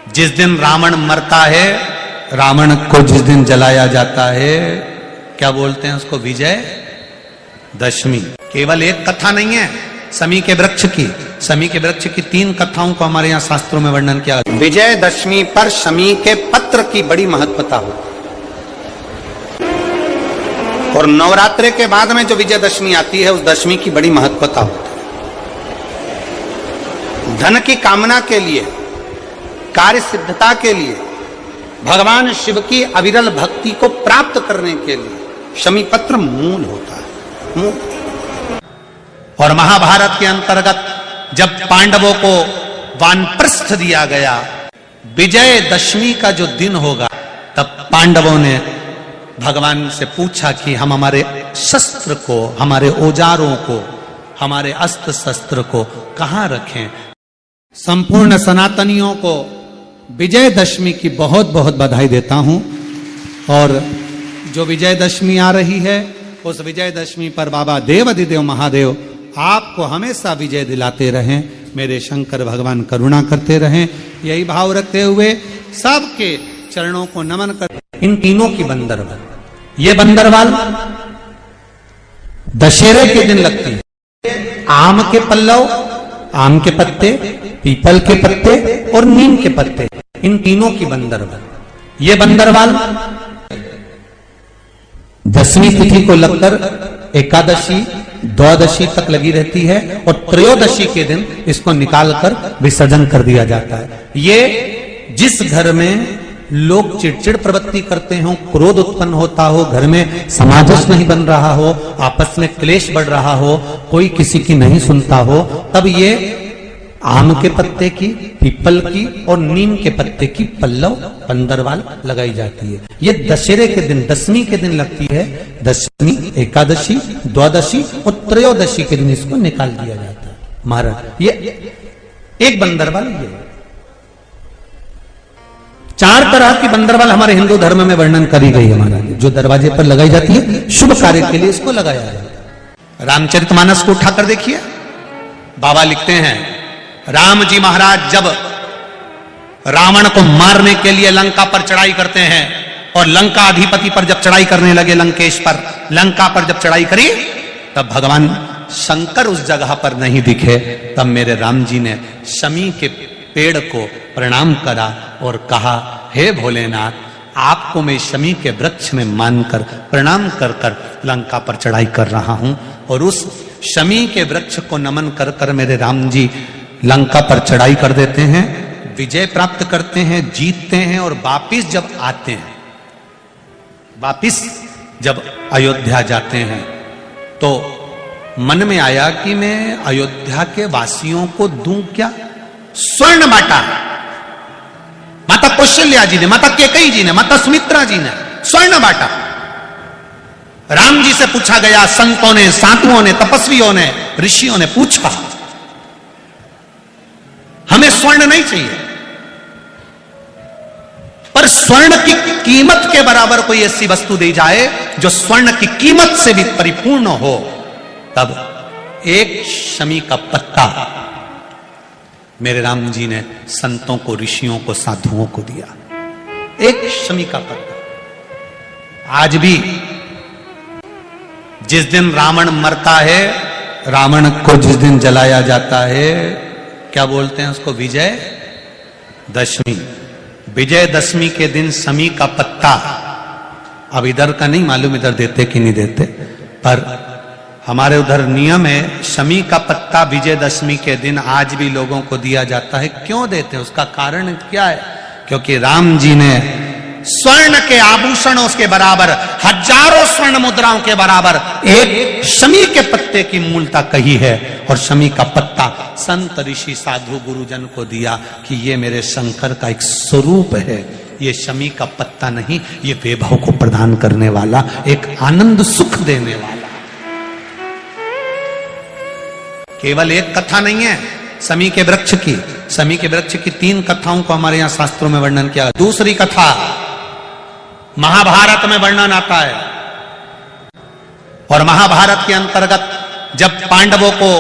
जिस दिन रावण मरता है, रावण को जिस दिन जलाया जाता है, क्या बोलते हैं उसको? विजय दशमी। केवल एक कथा नहीं है शमी के वृक्ष की। शमी के वृक्ष की 3 कथाओं को हमारे यहाँ शास्त्रों में वर्णन किया। विजय दशमी पर शमी के पत्र की बड़ी महत्वता होती है, और नवरात्रे के बाद में जो विजयदशमी आती है उस दशमी की बड़ी महत्वता होती है। धन की कामना के लिए, कार्य सिद्धता के लिए, भगवान शिव की अविरल भक्ति को प्राप्त करने के लिए शमी पत्र मूल होता है, मूल। और महाभारत के अंतर्गत जब पांडवों को वानप्रस्थ दिया गया, विजय दशमी का जो दिन होगा, तब पांडवों ने भगवान से पूछा कि हम हमारे शस्त्र को, हमारे औजारों को, हमारे अस्त्र शस्त्र को कहां रखें। संपूर्ण सनातनियों को विजयदशमी की बहुत बहुत बधाई देता हूं। और जो विजयदशमी आ रही है, उस विजयदशमी पर बाबा देवाधिदेव महादेव आपको हमेशा विजय दिलाते रहें। मेरे शंकर भगवान करुणा करते रहें। यही भाव रखते हुए सबके चरणों को नमन कर। इन तीनों की बंदरवाल, ये बंदरवाल दशहरे के दिन लगती है। आम के पल्लव, आम के पत्ते, पीपल के पत्ते और नीम के पत्ते, इन तीनों की बंदरवाल। ये बंदरवाल दसवीं तिथि को लगकर एकादशी, द्वादशी तक लगी रहती है, और त्रयोदशी के दिन इसको निकालकर विसर्जन कर दिया जाता है। ये जिस घर में लोग चिड़चिड़ प्रवृत्ति करते हो, क्रोध उत्पन्न होता हो, घर में समाजस नहीं बन रहा हो, आपस में क्लेश बढ़ रहा हो, कोई किसी की नहीं सुनता हो, तब ये आम के पत्ते की, पीपल की और नीम के पत्ते की पल्लव बंदरवाल लगाई जाती है। ये दशहरे के दिन, दसवीं के दिन लगती है। दसवीं, एकादशी, द्वादशी और त्रयोदशी के दिन इसको निकाल दिया जाता है। महाराज, ये एक बंदरवाल, ये 4 तरह की बंदरवाल हमारे हिंदू धर्म में वर्णन करी गई है महाराज, जो दरवाजे पर लगाई जाती है। शुभ कार्य के लिए इसको लगाया जाता है। रामचरितमानस को उठाकर देखिए, बाबा लिखते हैं, राम जी महाराज जब रावण को मारने के लिए लंका पर चढ़ाई करते हैं, और लंका अधिपति पर जब चढ़ाई करने लगे, लंकेश पर, लंका पर जब चढ़ाई करी, तब भगवान शंकर उस जगह पर नहीं दिखे। तब मेरे राम जी ने शमी के पेड़ को प्रणाम करा और कहा, हे भोलेनाथ, आपको मैं शमी के वृक्ष में मानकर प्रणाम कर कर लंका पर चढ़ाई कर रहा हूं। और उस शमी के वृक्ष को नमन कर कर मेरे राम जी लंका पर चढ़ाई कर देते हैं, विजय प्राप्त करते हैं, जीतते हैं, और वापिस जब आते हैं, वापिस जब अयोध्या जाते हैं, तो मन में आया कि मैं अयोध्या के वासियों को दूं क्या? स्वर्ण बांटा। माता कौशल्या जी ने, माता कैकेयी जी ने, माता सुमित्रा जी ने स्वर्ण बांटा। राम जी से पूछा गया, संतों ने, साधुओं ने, तपस्वियों ने, ऋषियों ने पूछा, हमें स्वर्ण नहीं चाहिए, पर स्वर्ण की कीमत के बराबर कोई ऐसी वस्तु दी जाए जो स्वर्ण की कीमत से भी परिपूर्ण हो। तब एक शमी का पत्ता मेरे राम जी ने संतों को, ऋषियों को, साधुओं को दिया। एक शमी का पत्ता। आज भी जिस दिन रावण मरता है, रावण को जिस दिन जलाया जाता है, क्या बोलते हैं उसको? विजय दशमी। विजय दशमी के दिन शमी का पत्ता, अब इधर का नहीं मालूम इधर देते कि नहीं देते, पर हमारे उधर नियम है, शमी का पत्ता विजयदशमी के दिन आज भी लोगों को दिया जाता है। क्यों देते हैं? उसका कारण क्या है? क्योंकि राम जी ने स्वर्ण के आभूषणों के बराबर, हजारों स्वर्ण मुद्राओं के बराबर एक शमी के पत्ते की मूलता कही है, और शमी का पत्ता संत, ऋषि, साधु, गुरुजन को दिया कि ये मेरे शंकर का एक स्वरूप है। ये शमी का पत्ता नहीं, ये वैभव को प्रदान करने वाला, एक आनंद सुख देने वाला। केवल एक कथा नहीं है शमी के वृक्ष की। शमी के वृक्ष की 3 कथाओं को हमारे यहां शास्त्रों में वर्णन किया। दूसरी कथा महाभारत में वर्णन आता है, और महाभारत के अंतर्गत जब पांडवों को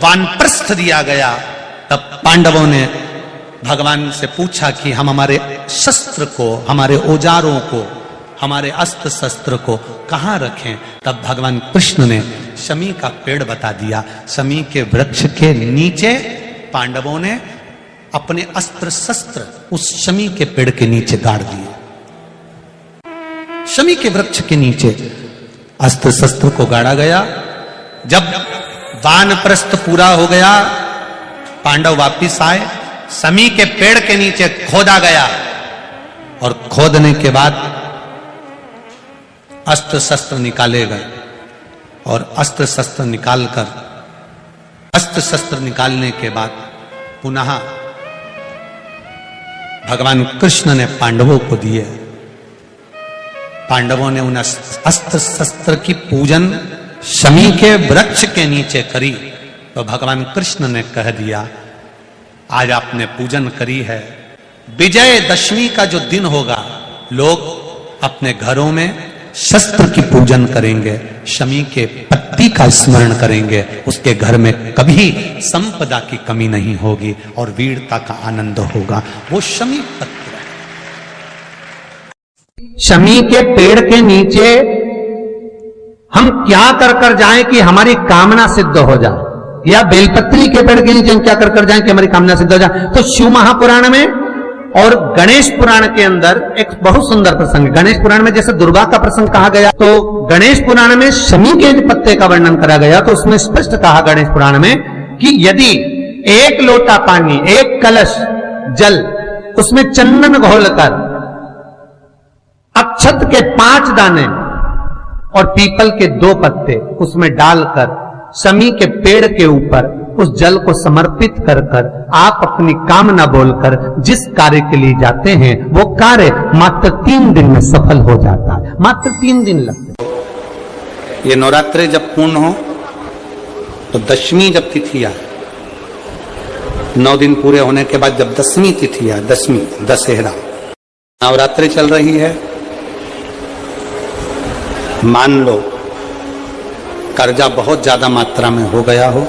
वानप्रस्थ दिया गया, तब पांडवों ने भगवान से पूछा कि हम हमारे शस्त्र को, हमारे औजारों को, हमारे अस्त्र शस्त्र को कहाँ रखें। तब भगवान कृष्ण ने शमी का पेड़ बता दिया। शमी के वृक्ष के नीचे पांडवों ने अपने अस्त्र शस्त्र उस शमी के पेड़ के नीचे गाड़ दिए। शमी के वृक्ष के नीचे अस्त्र शस्त्र को गाड़ा गया। जब वानप्रस्थ पूरा हो गया, पांडव वापिस आए, शमी के पेड़ के नीचे खोदा गया और खोदने के बाद अस्त्र शस्त्र निकाले गए। और अस्त्र शस्त्र निकालने के बाद पुनः भगवान कृष्ण ने पांडवों को दिए। पांडवों ने उन अस्त्र शस्त्र की पूजन शमी के वृक्ष के नीचे करी। तो भगवान कृष्ण ने कह दिया, आज आपने पूजन करी है, विजयदशमी का जो दिन होगा, लोग अपने घरों में शस्त्र की पूजन करेंगे, शमी के पत्ती का स्मरण करेंगे, उसके घर में कभी संपदा की कमी नहीं होगी और वीरता का आनंद होगा। वो शमी पत्र है। शमी के पेड़ के नीचे हम क्या कर जाएं कि हमारी कामना सिद्ध हो जाए, या बेलपत्री के पेड़ के नीचे हम क्या कर जाएं कि हमारी कामना सिद्ध हो जाए। तो शिव महापुराण में और गणेश पुराण के अंदर एक बहुत सुंदर प्रसंग है। गणेश पुराण में जैसे दुर्गा का प्रसंग कहा गया, तो गणेश पुराण में शमी के पत्ते का वर्णन करा गया। तो उसमें स्पष्ट कहा गणेश पुराण में कि यदि एक लोटा पानी, एक कलश जल, उसमें चंदन घोलकर अक्षत के 5 दाने और पीपल के 2 पत्ते उसमें डालकर शमी के पेड़ के ऊपर उस जल को समर्पित कर आप अपनी कामना बोलकर जिस कार्य के लिए जाते हैं, वो कार्य मात्र 3 दिन में सफल हो जाता है। मात्र 3 दिन लगते हैं। ये नवरात्रे जब पूर्ण हो तो दशमी जब तिथि आए, 9 दिन पूरे होने के बाद जब 10वीं तिथि आए, 10वीं दशहरा, नवरात्रि चल रही है, मान लो कर्जा बहुत ज्यादा मात्रा में हो गया हो,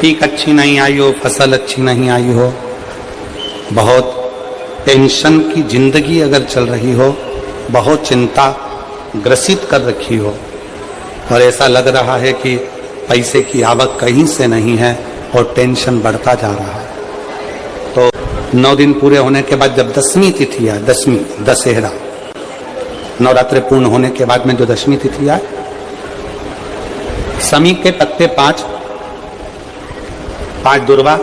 पीक अच्छी नहीं आई हो, फसल अच्छी नहीं आई हो, बहुत टेंशन की जिंदगी अगर चल रही हो, बहुत चिंता ग्रसित कर रखी हो और ऐसा लग रहा है कि पैसे की आवक कहीं से नहीं है और टेंशन बढ़ता जा रहा है, तो 9 दिन पूरे होने के बाद जब 10वीं तिथि आए, 10वीं दशहरा, नवरात्रि पूर्ण होने के बाद में जो 10वीं तिथि आए, शमी के पत्ते 5 दुर्वा,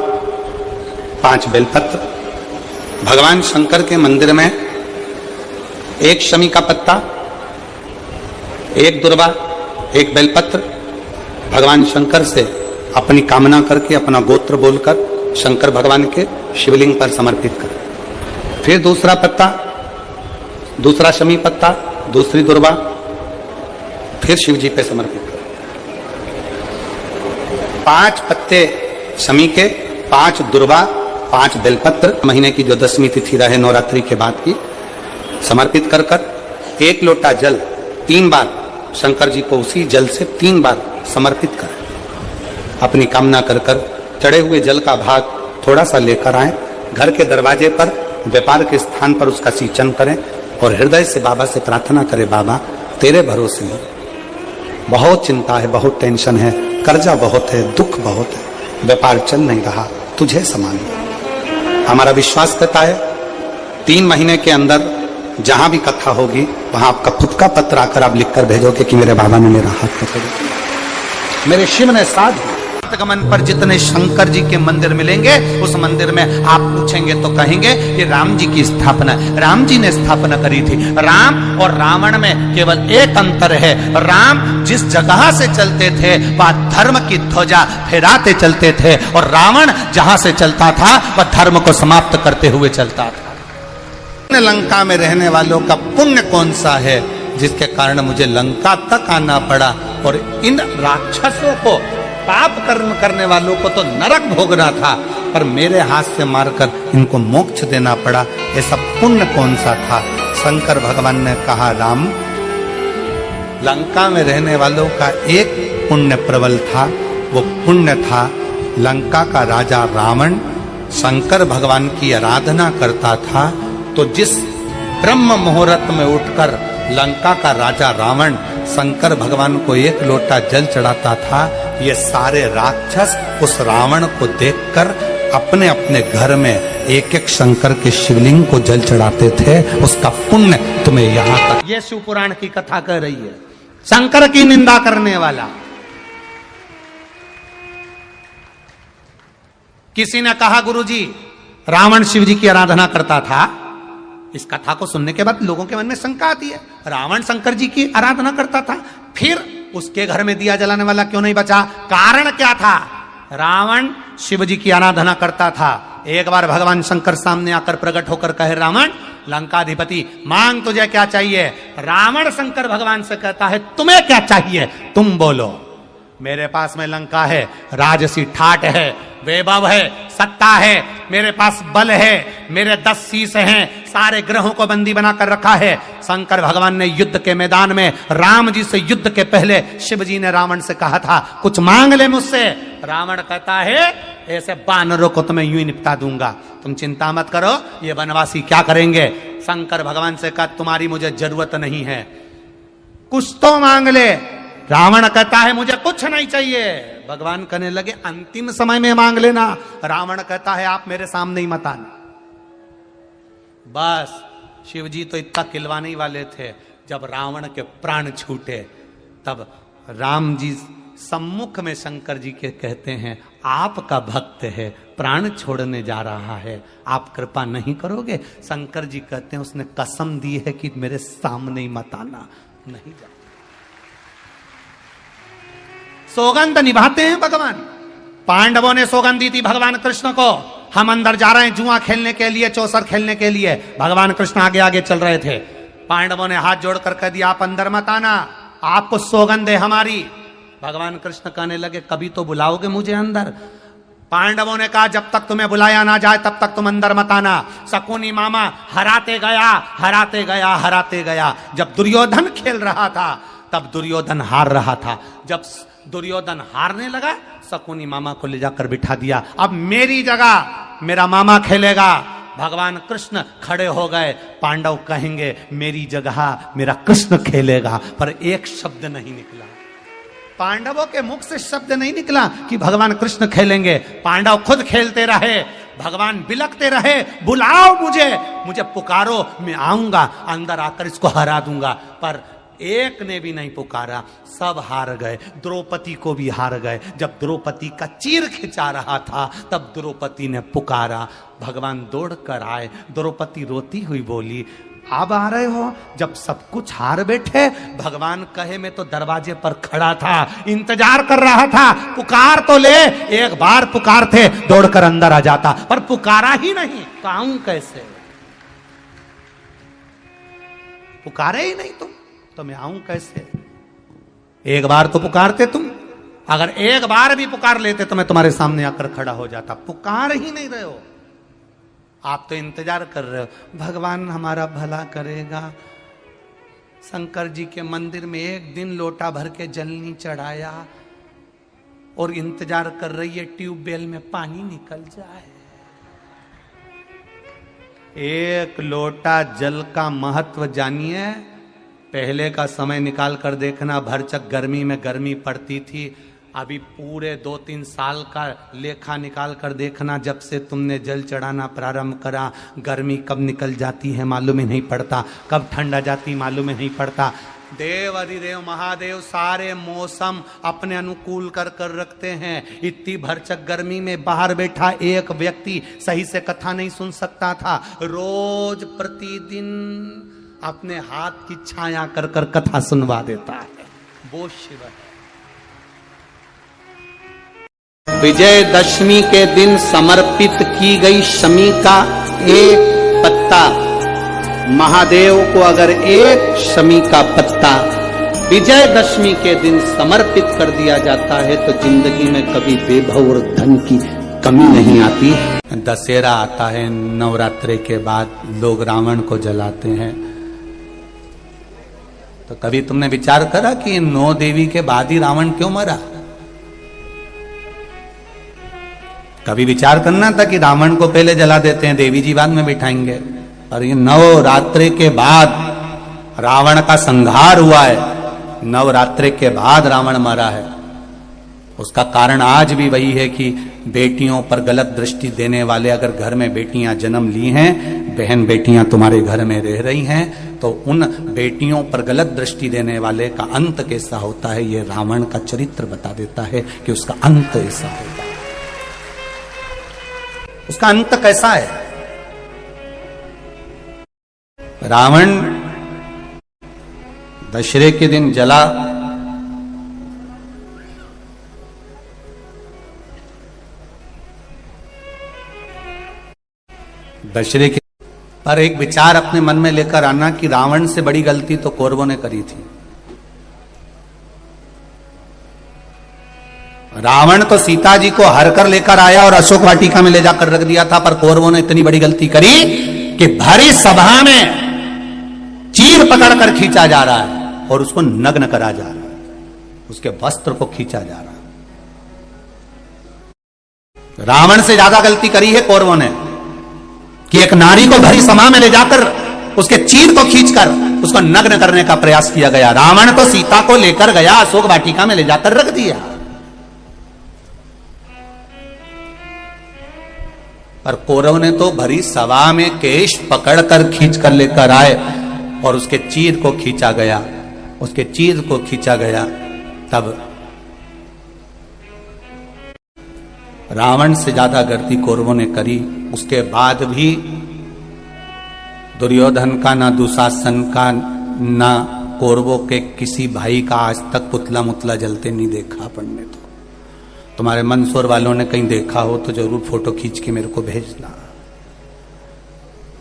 5 बेलपत्र, भगवान शंकर के मंदिर में 1 शमी का पत्ता, 1 दुर्वा, 1 बेलपत्र, भगवान शंकर से अपनी कामना करके, अपना गोत्र बोलकर शंकर भगवान के शिवलिंग पर समर्पित कर। फिर दूसरा पत्ता, दूसरा शमी पत्ता, दूसरी दुर्वा, फिर शिव जी पे समर्पित कर। 5 पत्ते शमी के, 5 दुर्वा, 5 बेलपत्र, महीने की जो 10वीं तिथि रहे नवरात्रि के बाद की, समर्पित कर 1 लोटा जल 3 बार शंकर जी को उसी जल से 3 बार समर्पित कर, अपनी कामना कर चढ़े हुए जल का भाग थोड़ा सा लेकर आए, घर के दरवाजे पर, व्यापार के स्थान पर उसका सिंचन करें और हृदय से बाबा से प्रार्थना करें, बाबा तेरे भरोसे हैं, बहुत चिंता है, बहुत टेंशन है, कर्जा बहुत है, दुख बहुत है, व्यापार चल नहीं रहा, तुझे समान हमारा विश्वास करता है। 3 महीने के अंदर जहां भी कथा होगी वहां आपका खुद का पत्र आकर आप लिखकर भेजोगे कि मेरे बाबा ने मेरा हाथ पकड़ा, मेरे शिव ने साथ दिया। गमन पर जितने शंकर जी के मंदिर मिलेंगे, उस मंदिर में आप पूछेंगे तो कहेंगे ये राम जी की स्थापना, राम जी ने स्थापना करी थी। राम और रावण में केवल एक अंतर है, राम जिस जगह से चलते थे वह धर्म की ध्वजा फहराते चलते थे और रावण जहां से चलता था वह धर्म को समाप्त करते हुए चलता था। लंका में रहने वालों का पुण्य कौन सा है जिसके कारण मुझे लंका तक आना पड़ा, और इन राक्षसों को, पाप कर्म करने वालों को तो नरक भोगना था, पर मेरे हाथ से मारकर इनको मोक्ष देना पड़ा, ऐसा पुण्य कौन सा था। शंकर भगवान ने कहा, राम, लंका में रहने वालों का एक पुण्य प्रबल था, वो पुण्य था लंका का राजा रावण शंकर भगवान की आराधना करता था, तो जिस ब्रह्म मुहूर्त में उठकर लंका का राजा रावण शंकर भगवान को एक लोटा जल चढ़ाता था, ये सारे राक्षस उस रावण को देखकर अपने अपने घर में एक एक शंकर के शिवलिंग को जल चढ़ाते थे। उसका पुण्य तुम्हें यहां तक, ये शिव पुराण की कथा कह रही है। शंकर की निंदा करने वाला, किसी ने कहा गुरुजी रावण शिव जी की आराधना करता था। इस कथा को सुनने के बाद लोगों के मन में शंका आती है, रावण शंकर जी की आराधना करता था, फिर उसके घर में दिया जलाने वाला क्यों नहीं बचा? कारण क्या था? रावण शिव जी की आराधना करता था। एक बार भगवान शंकर सामने आकर प्रकट होकर कहे, रावण लंकाधिपति मांग तुझे क्या चाहिए? रावण शंकर भगवान से कहता है, तुम्हें क्या चाहिए? तुम बोलो। मेरे पास में लंका है, राजसी ठाट है, वैभव है, सत्ता है, मेरे पास बल है, मेरे 10 शीश हैं, सारे ग्रहों को बंदी बनाकर रखा है। शंकर भगवान ने युद्ध के मैदान में राम जी से युद्ध के पहले शिव जी ने रावण से कहा था, कुछ मांग ले मुझसे। रावण कहता है, ऐसे बानरों को तो मैं यूं ही निपटा दूंगा, तुम चिंता मत करो, ये वनवासी क्या करेंगे। शंकर भगवान से कहा, तुम्हारी मुझे जरूरत नहीं है, कुछ तो मांग ले। रावण कहता है, मुझे कुछ नहीं चाहिए। भगवान कहने लगे, अंतिम समय में मांग लेना। रावण कहता है, आप मेरे सामने ही मत आना। बस शिव जी तो इतना खिलवाने वाले थे, जब रावण के प्राण छूटे तब राम जी सम्मुख में शंकर जी के कहते हैं, आपका भक्त है, प्राण छोड़ने जा रहा है, आप कृपा नहीं करोगे? शंकर जी कहते हैं, उसने कसम दी है कि मेरे सामने ही मत आना, नहीं जा। सौगंध निभाते हैं भगवान। पांडवों ने सौगंध दी थी भगवान कृष्ण को, हम अंदर जा रहे हैं जुआ खेलने के लिए, चौसर खेलने के लिए। भगवान कृष्ण आगे आगे चल रहे थे। पांडवों ने हाथ जोड़कर कह दिया, आप अंदर मत आना, आपको सौगंध है हमारी। भगवान कृष्ण कहने लगे, कभी तो बुलाओगे मुझे अंदर? पांडवों ने कहा, जब तक तुम्हें बुलाया ना जाए तब तक तुम अंदर मत आना। शकुनी मामा हराते गया, हराते गया, हराते गया। जब दुर्योधन खेल रहा था तब दुर्योधन हार रहा था। जब दुर्योधन हारने लगा, शकुनी मामा को ले जाकर बिठा दिया, अब मेरी जगह मेरा मामा खेलेगा। भगवान कृष्ण खड़े हो गए। पांडव कहेंगे, मेरी जगह मेरा कृष्ण खेलेगा, पर एक शब्द नहीं निकला। पांडवों के मुख से शब्द नहीं निकला कि भगवान कृष्ण खेलेंगे। पांडव खुद खेलते रहे, भगवान बिलखते रहे, बुलाओ मुझे, मुझे पुकारो, मैं आऊंगा, अंदर आकर इसको हरा दूंगा। पर एक ने भी नहीं पुकारा, सब हार गए। द्रौपदी को भी हार गए। जब द्रौपदी का चीर खिंचा रहा था तब द्रौपदी ने पुकारा, भगवान दौड़कर आए। द्रौपदी रोती हुई बोली, अब आ रहे हो? जब सब कुछ हार बैठे। भगवान कहे, मैं तो दरवाजे पर खड़ा था, इंतजार कर रहा था, पुकार तो ले। एक बार पुकारते दौड़कर अंदर आ जाता, पर पुकारा ही नहीं, तो आऊं कैसे? पुकारे ही नहीं तुम, तो मैं आऊं कैसे? एक बार तो पुकारते तुम, अगर एक बार भी पुकार लेते तो मैं तुम्हारे सामने आकर खड़ा हो जाता। पुकार ही नहीं रहे हो, आप तो इंतजार कर रहे हो भगवान हमारा भला करेगा। शंकर जी के मंदिर में एक दिन लोटा भर के जल नहीं चढ़ाया और इंतजार कर रही है ट्यूबवेल में पानी निकल जाए। एक लोटा जल का महत्व जानिए। पहले का समय निकाल कर देखना, भरचक गर्मी में गर्मी पड़ती थी। अभी पूरे 2-3 साल का लेखा निकाल कर देखना, जब से तुमने जल चढ़ाना प्रारंभ करा, गर्मी कब निकल जाती है मालूम ही नहीं पड़ता, कब ठंड आ जाती मालूम ही नहीं पड़ता। देव अधिदेव महादेव सारे मौसम अपने अनुकूल कर कर रखते हैं। इतनी भरचक गर्मी में बाहर बैठा एक व्यक्ति सही से कथा नहीं सुन सकता था, रोज प्रतिदिन अपने हाथ की छाया कर कर कथा सुनवा देता है। वो शिव है। विजयदशमी के दिन समर्पित की गई शमी का एक पत्ता, महादेव को अगर एक शमी का पत्ता विजयदशमी के दिन समर्पित कर दिया जाता है तो जिंदगी में कभी वैभव और धन की कमी नहीं आती। दशहरा आता है, नवरात्रि के बाद लोग रावण को जलाते हैं। तो कभी तुमने विचार करा कि 9 देवी के बाद ही रावण क्यों मरा? कभी विचार करना था कि रावण को पहले जला देते हैं, देवी जी बाद में बिठाएंगे। और ये नवरात्रि के बाद रावण का संहार हुआ है, नवरात्रि के बाद रावण मरा है। उसका कारण आज भी वही है कि बेटियों पर गलत दृष्टि देने वाले, अगर घर में बेटियां जन्म ली हैं, बहन बेटियां तुम्हारे घर में रह रही हैं, तो उन बेटियों पर गलत दृष्टि देने वाले का अंत कैसा होता है, ये रावण का चरित्र बता देता है कि उसका अंत ऐसा होता है। उसका अंत कैसा है? रावण दशहरे के दिन जला, दशहरे के पर एक विचार अपने मन में लेकर आना कि रावण से बड़ी गलती तो कौरवों ने करी थी। रावण तो सीता जी को हर कर लेकर आया और अशोक वाटिका में ले जाकर रख दिया था, पर कौरवों ने इतनी बड़ी गलती करी कि भरी सभा में चीर पकड़कर खींचा जा रहा है और उसको नग्न करा जा रहा है, उसके वस्त्र को खींचा जा रहा है। रावण से ज्यादा गलती करी है कौरवों ने कि एक नारी को भरी सभा में ले जाकर उसके चीर को खींचकर उसको नग्न करने का प्रयास किया गया। रावण तो सीता को लेकर गया, अशोक वाटिका में ले जाकर रख दिया, पर कौरव ने तो भरी सभा में केश पकड़कर खींच कर लेकर आए और उसके चीर को खींचा गया, उसके चीर को खींचा गया। तब रावण से ज्यादा गलती कौरवों ने करी। उसके बाद भी दुर्योधन का, ना दुशासन का, ना कौरवों के किसी भाई का आज तक पुतला मुतला जलते नहीं देखा अपन ने। तो तुम्हारे मंदसौर वालों ने कहीं देखा हो तो जरूर फोटो खींच के मेरे को भेजना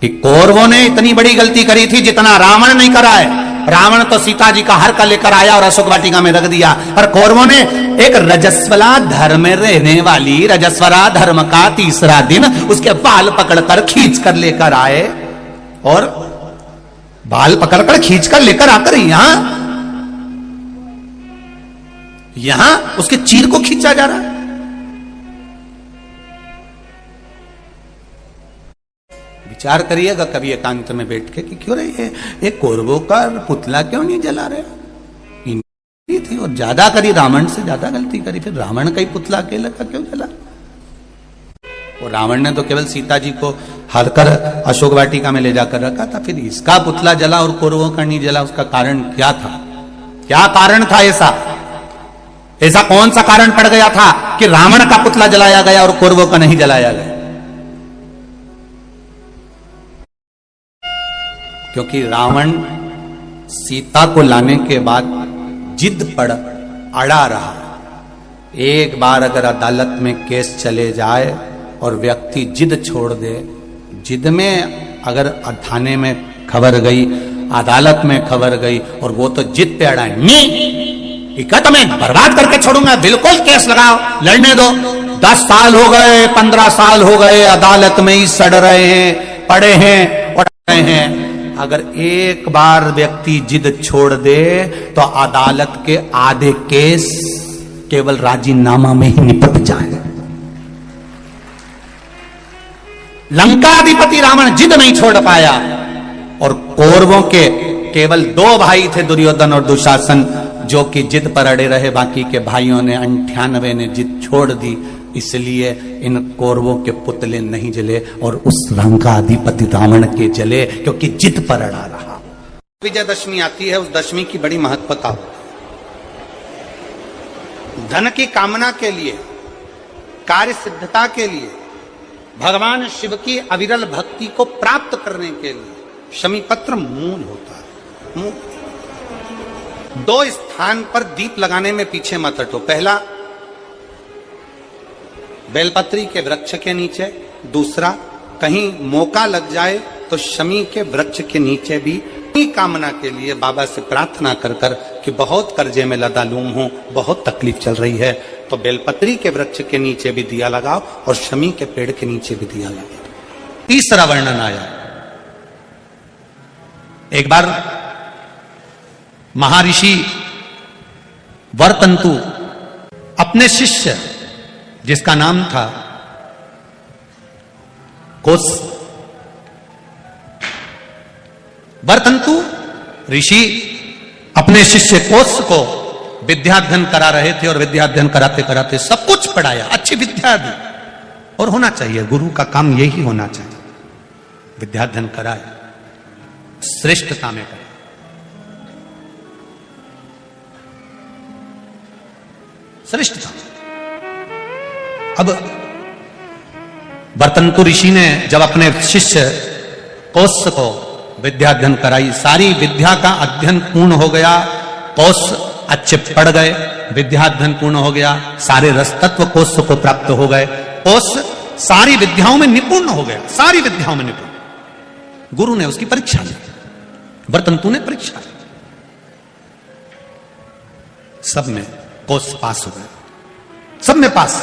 कि कौरवों ने इतनी बड़ी गलती करी थी जितना रावण नहीं करा है। रावण तो सीता जी का हर का लेकर आया और अशोक वाटिका में रख दिया, पर कौरवों ने एक रजस्वला धर्म में रहने वाली, रजस्वला धर्म का तीसरा दिन उसके बाल पकड़कर खींच कर लेकर आए और बाल पकड़कर खींच कर लेकर आकर यहां उसके चीर को खींचा जा रहा है। विचार करिएगा कभी एकांत में बैठ के कि क्यों रही है ये कौरवों का पुतला क्यों नहीं जला रहे। थी और ज्यादा करी, रावण से ज्यादा गलती करी, फिर रावण का ही पुतला अकेला का क्यों जला। और रावण ने तो केवल सीता जी को हरकर अशोक वाटिका में ले जाकर रखा था, फिर इसका पुतला जला और कौरवों का नहीं जला। उसका कारण क्या था? क्या कारण था ऐसा कौन सा कारण पड़ गया था कि रावण का पुतला जलाया गया और कौरवों का नहीं जलाया गया? क्योंकि रावण सीता को लाने के बाद जिद पर अड़ा रहा। एक बार अगर अदालत में केस चले जाए और व्यक्ति जिद छोड़ दे, जिद में अगर थाने में खबर गई, अदालत में खबर गई और वो तो जिद पे अड़ा, नहीं तो मैं बर्बाद करके छोड़ूंगा, बिल्कुल केस लगाओ, लड़ने दो। 10 साल हो गए, 15 साल हो गए, अदालत में ही सड़ रहे हैं, पड़े हैं, उड़ रहे हैं। अगर एक बार व्यक्ति जिद छोड़ दे तो अदालत के आधे केस केवल राजीनामा में ही निपट जाए। लंकाधिपति रावण जिद नहीं छोड़ पाया और कौरवों के केवल 2 भाई थे, दुर्योधन और दुशासन, जो कि जिद पर अड़े रहे। बाकी के भाइयों ने 98 ने जिद छोड़ दी, इसलिए इन कौरवों के पुतले नहीं जले और उस लंकाधिपति रावण के जले, क्योंकि जिद पर अड़ा रहा। विजयदशमी आती है, उस दशमी की बड़ी महत्वता होती है। धन की कामना के लिए, कार्य सिद्धता के लिए, भगवान शिव की अविरल भक्ति को प्राप्त करने के लिए शमी पत्र मूल होता है। 2 स्थान पर दीप लगाने में पीछे मत हटो। पहला बेलपत्री के वृक्ष के नीचे, दूसरा कहीं मौका लग जाए तो शमी के वृक्ष के नीचे भी कामना के लिए बाबा से प्रार्थना कर कर कि बहुत कर्जे में लदालूम हूं, बहुत तकलीफ चल रही है, तो बेलपत्री के वृक्ष के नीचे भी दिया लगाओ और शमी के पेड़ के नीचे भी दिया लगाओ। तीसरा वर्णन आया, एक बार महर्षि वरतंतु अपने शिष्य जिसका नाम था कोस। वर्तंतु ऋषि अपने शिष्य कोस को विद्याध्ययन करा रहे थे और विद्याध्ययन कराते कराते सब कुछ पढ़ाया, अच्छी विद्या दी। और होना चाहिए, गुरु का काम यही होना चाहिए, विद्याध्ययन कराए, श्रेष्ठता में कराए। श्रेष्ठता। अब वर्तंतु ऋषि ने जब अपने शिष्य कोस को विद्याध्ययन कराई, सारी विद्या का अध्ययन पूर्ण हो गया, कोस अच्छे पढ़ गए, विद्याध्ययन पूर्ण हो गया, सारे रस तत्व कोस को प्राप्त हो गए, कोस सारी विद्याओं में निपुण हो गया, सारी विद्याओं में निपुण। गुरु ने उसकी परीक्षा ली, वर्तंतु ने परीक्षा ली, सब में कोस पास हो गया, सब में पास,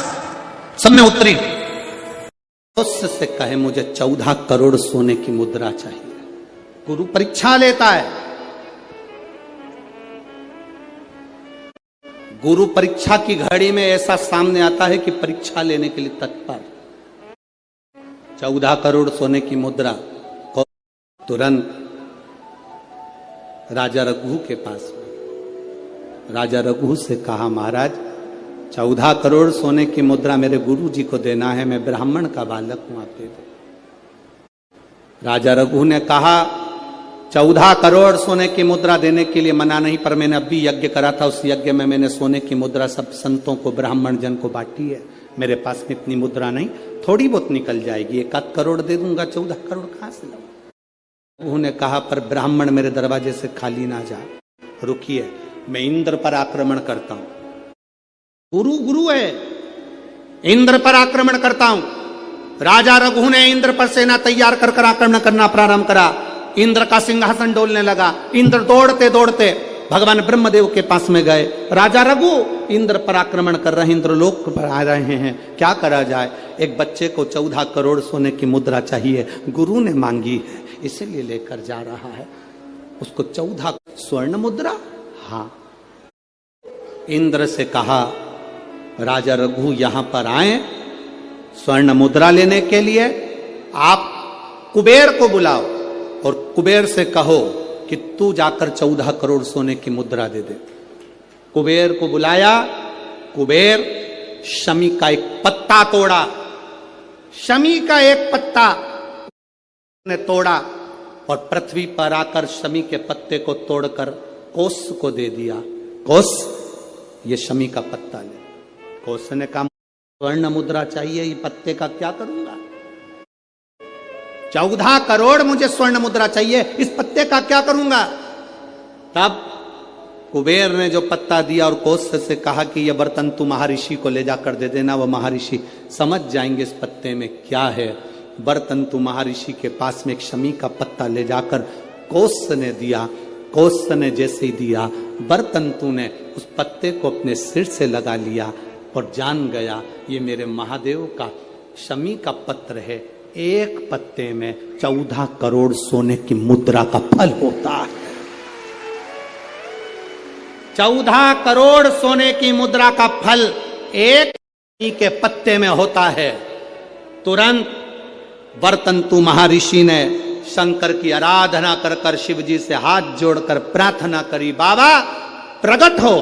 सब में उत्तरी। कोस से कहे मुझे 14 करोड़ सोने की मुद्रा चाहिए। गुरु परीक्षा लेता है, गुरु परीक्षा की घड़ी में ऐसा सामने आता है कि परीक्षा लेने के लिए तत्पर। 14 करोड़ सोने की मुद्रा, तुरंत राजा रघु के पास में, राजा रघु से कहा महाराज 14 करोड़ सोने की मुद्रा मेरे गुरु जी को देना है, मैं ब्राह्मण का बालक हूं, आप दे दो। राजा रघु ने कहा 14 करोड़ सोने की मुद्रा देने के लिए मना नहीं, पर मैंने अभी यज्ञ करा था, उस यज्ञ में मैंने सोने की मुद्रा सब संतों को, ब्राह्मण जन को बांटी है, मेरे पास में इतनी मुद्रा नहीं, थोड़ी बहुत निकल जाएगी, 1 करोड़ दे दूंगा, 14 करोड़ कहां से लाऊं? उन्होंने कहा पर ब्राह्मण मेरे दरवाजे से खाली ना जाए, रुकिए मैं इंद्र पर आक्रमण करता हूं। गुरु गुरु है, इंद्र पर आक्रमण करता हूं। राजा रघु ने इंद्र पर सेना तैयार कर आक्रमण करना प्रारंभ करा। इंद्र का सिंहासन डोलने लगा, इंद्र दौड़ते दौड़ते भगवान ब्रह्मदेव के पास में गए। राजा रघु इंद्र पर आक्रमण कर रहे हैं, इंद्र लोक पर आ रहे हैं, क्या करा जाए? एक बच्चे को 14 करोड़ सोने की मुद्रा चाहिए, गुरु ने मांगी है इसीलिए लेकर जा रहा है। उसको 14 स्वर्ण मुद्रा, हाँ। इंद्र से कहा राजा रघु यहां पर आए स्वर्ण मुद्रा लेने के लिए, आप कुबेर को बुलाओ और कुबेर से कहो कि तू जाकर 14 करोड़ सोने की मुद्रा दे दे। कुबेर को बुलाया, कुबेर शमी का एक पत्ता तोड़ा, शमी का एक पत्ता ने तोड़ा और पृथ्वी पर आकर शमी के पत्ते को तोड़कर कोस को दे दिया। कोस ये शमी का पत्ता ले। कोस ने कहा स्वर्ण मुद्रा चाहिए, ये पत्ते का क्या करूंगा? 14 करोड़ मुझे स्वर्ण मुद्रा चाहिए, इस पत्ते का क्या करूंगा? तब कुबेर ने जो पत्ता दिया और कोस से कहा कि यह बर्तन तू महर्षि को ले जाकर दे देना, वो महर्षि समझ जाएंगे इस पत्ते में क्या है। बर्तन तू महर्षि के पास में एक शमी का पत्ता ले जाकर कोस ने दिया। कोस ने जैसे ही दिया, बर्तन तू ने उस पत्ते को अपने सिर से लगा लिया और जान गया ये मेरे महादेव का शमी का पत्र है, एक पत्ते में 14 करोड़ सोने की मुद्रा का फल होता है। 14 करोड़ सोने की मुद्रा का फल एक के पत्ते में होता है। तुरंत वर्तंतु महर्षि ने शंकर की आराधना कर कर शिव जी से हाथ जोड़कर प्रार्थना करी, बाबा प्रकट हो।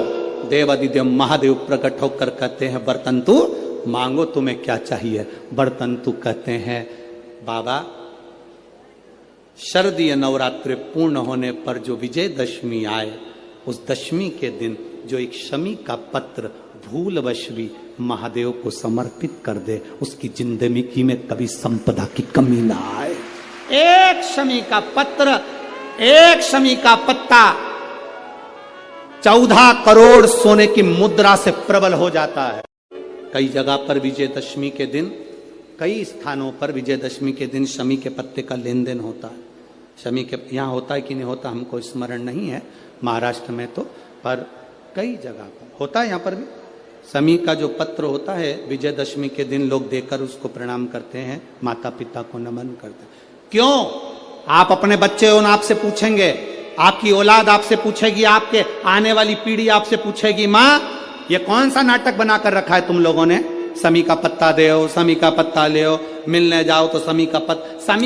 देवादिदेव महादेव प्रकट होकर कहते हैं वर्तंतु मांगो तुम्हें क्या चाहिए। वर्तंतु कहते हैं बाबा शरदीय नवरात्रि पूर्ण होने पर जो विजयदशमी आए, उस दशमी के दिन जो एक शमी का पत्र भूलवश भी महादेव को समर्पित कर दे, उसकी जिंदगी में कभी संपदा की कमी ना आए। एक शमी का पत्र, एक शमी का पत्ता 14 करोड़ सोने की मुद्रा से प्रबल हो जाता है। कई जगह पर विजयदशमी के दिन, कई स्थानों पर विजयदशमी के दिन शमी के पत्ते का लेन देन होता है। शमी के यहाँ होता है कि नहीं होता हमको स्मरण नहीं है, महाराष्ट्र में तो, पर कई जगह पर होता है। यहाँ पर भी शमी का जो पत्र होता है विजयदशमी के दिन लोग देकर उसको प्रणाम करते हैं, माता पिता को नमन करते हैं। क्यों? आप अपने बच्चे हो, आपसे पूछेंगे, आपकी औलाद आपसे पूछेगी, आपके आने वाली पीढ़ी आपसे पूछेगी, माँ ये कौन सा नाटक बनाकर रखा है तुम लोगों ने? शमी का पत्ता दे, शमी का पत्ता ले, मिलने जाओ तो शमी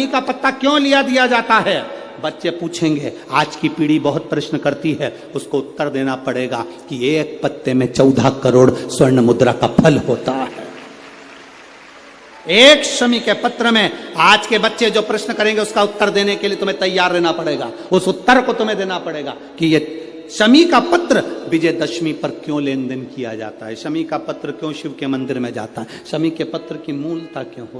का पत्ता क्यों लिया दिया जाता है? बच्चे पूछेंगे, आज की पीढ़ी बहुत प्रश्न करती है, उसको उत्तर देना पड़ेगा कि एक पत्ते में 14 करोड़ स्वर्ण मुद्रा का फल होता है। एक शमी के पत्र में आज के बच्चे जो प्रश्न करेंगे उसका उत्तर देने के लिए तुम्हें तैयार रहना पड़ेगा। उस उत्तर को तुम्हें देना पड़ेगा कि ये शमी का पत्र विजयदशमी पर क्यों लेन देन किया जाता है, शमी का पत्र क्यों शिव के मंदिर में जाता है, शमी के पत्र की मूलता क्यों हो